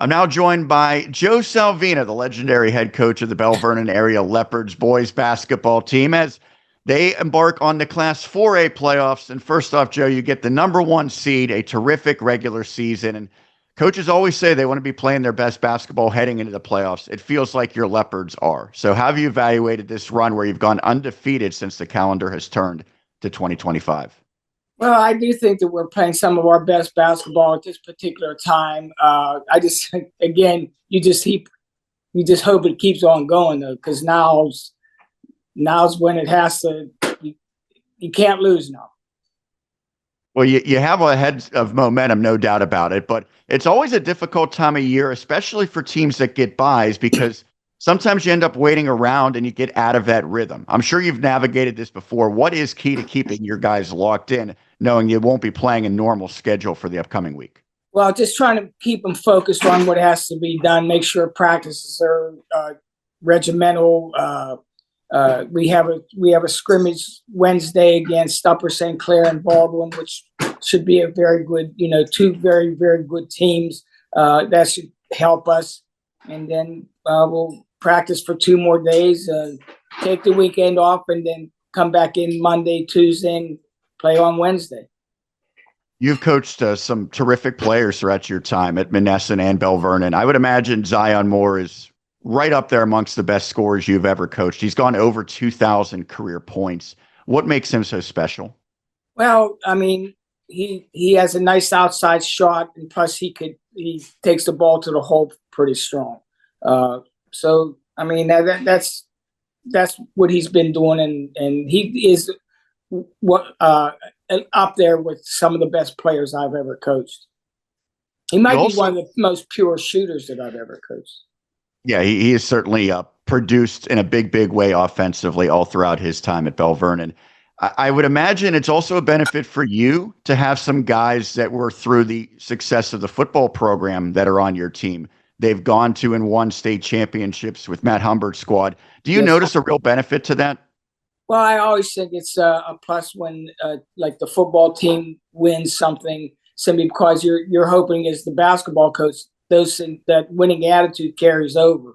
I'm now joined by Joe Salvino, the legendary head coach of the Belle Vernon area Leopards boys basketball team, as they embark on the Class 4A playoffs. And first off, Joe, you get the number one seed, a terrific regular season. And coaches always say they want to be playing their best basketball heading into the playoffs. It feels like your Leopards are. So how have you evaluated this run where you've gone undefeated since the calendar has turned to 2025? Well, I do think that we're playing some of our best basketball at this particular time. Again, you just hope it keeps on going though, because now's when it has to. You can't lose now. Well, you have a head of momentum, no doubt about it, but it's always a difficult time of year, especially for teams that get buys, because sometimes you end up waiting around and you get out of that rhythm. I'm sure you've navigated this before. What is key to keeping your guys locked in, knowing you won't be playing a normal schedule for the upcoming week? Well, just trying to keep them focused on what has to be done, make sure practices are regimental. We have a scrimmage Wednesday against Upper St. Clair and Baldwin, which should be a very good, two very, very good teams. That should help us. And then we'll practice for 2 more days, take the weekend off, and then come back in Monday, Tuesday, and play on Wednesday. You've coached some terrific players throughout your time at Menneson and Belle Vernon. I would imagine Zion Moore is right up there amongst the best scorers you've ever coached. He's gone over 2,000 career points. What makes him so special? Well, I mean, he has a nice outside shot, and plus he takes the ball to the hole pretty strong. So I mean that's what he's been doing, and he is what up there with some of the best players I've ever coached. He might be one of the most pure shooters that I've ever coached. Yeah, he is certainly produced in a big way offensively all throughout his time at Belle Vernon. I would imagine it's also a benefit for you to have some guys that were through the success of the football program that are on your team. They've gone to and won state championships with Matt Humbert's squad. Do you notice a real benefit to that? Well, I always think it's a plus when like the football team wins something simply because you're hoping as the basketball coach that winning attitude carries over.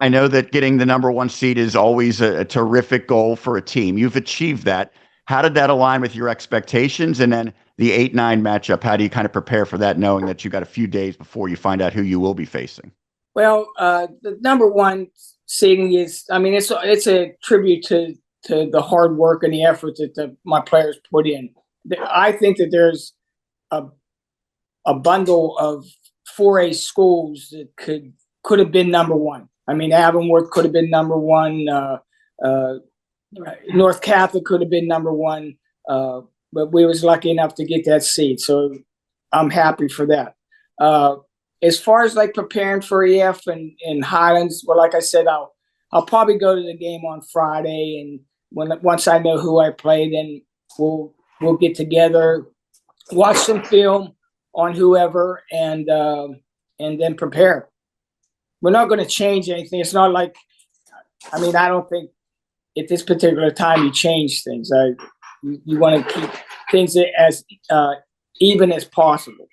I know that getting the number one seed is always a terrific goal for a team. You've achieved that. How did that align with your expectations? And then the 8-9 matchup, how do you kind of prepare for that, knowing that you got a few days before you find out who you will be facing? Well, the number one seeding is, I mean, it's a tribute to the hard work and the effort that my players put in. I think that there's a bundle of 4A schools that could have been number one. I mean, Avonworth could have been number one. North Catholic could have been number one, but we was lucky enough to get that seed. So I'm happy for that. As far as like preparing for EF and Highlands, well, like I said, I'll probably go to the game on Friday, and once I know who I play, then we'll get together, watch some film on whoever, and then prepare. We're not going to change anything. It's not like, I mean, I don't think at this particular time you change things. You want to keep things as even as possible.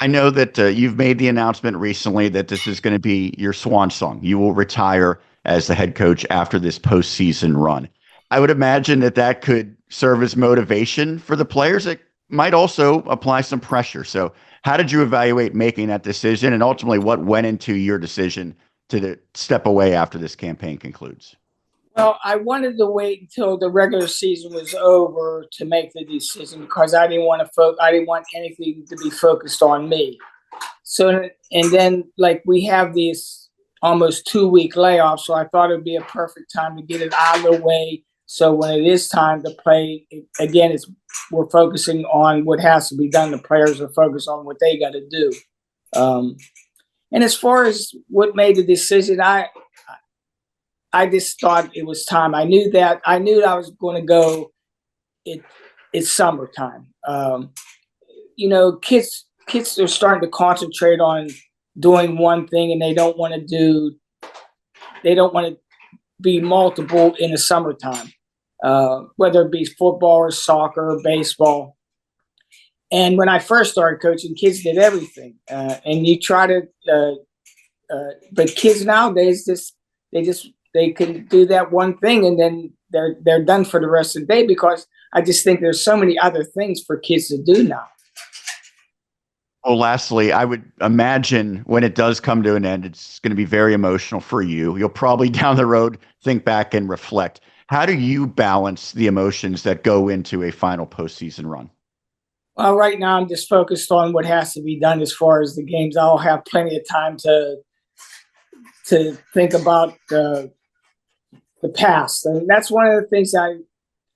I know that you've made the announcement recently that this is going to be your swan song. You will retire as the head coach after this postseason run. I would imagine that could serve as motivation for the players. It might also apply some pressure. So how did you evaluate making that decision, and ultimately what went into your decision to step away after this campaign concludes? Well, I wanted to wait until the regular season was over to make the decision because I didn't want anything to be focused on me. So, and then like we have these almost 2-week layoffs, so I thought it'd be a perfect time to get it out of the way. So when it is time to play, again, we're focusing on what has to be done. The players are focused on what they got to do. And as far as what made the decision, I just thought it was time. I knew that I was going to go. It's summertime. Kids are starting to concentrate on doing one thing, and they don't want to be multiple in the summertime, whether it be football or soccer or baseball. And when I first started coaching, kids did everything, and you try to. But kids nowadays they can do that one thing and then they're done for the rest of the day, because I just think there's so many other things for kids to do now. Well, lastly, I would imagine when it does come to an end, it's going to be very emotional for you. You'll probably down the road think back and reflect. How do you balance the emotions that go into a final postseason run? Well, right now I'm just focused on what has to be done as far as the games. I'll have plenty of time to think about the past, and that's one of the things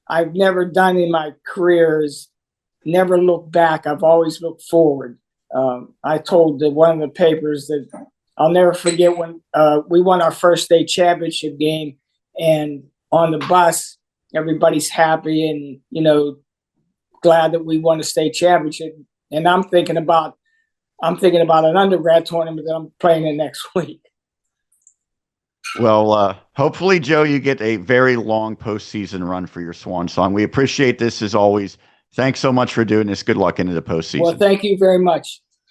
I've never done in my career is never look back. I've always looked forward. I told one of the papers that I'll never forget when we won our first state championship game, and on the bus, everybody's happy and glad that we won a state championship. And I'm thinking about an undergrad tournament that I'm playing in next week. Well, hopefully, Joe, you get a very long postseason run for your swan song. We appreciate this as always. Thanks so much for doing this. Good luck into the postseason. Well, thank you very much.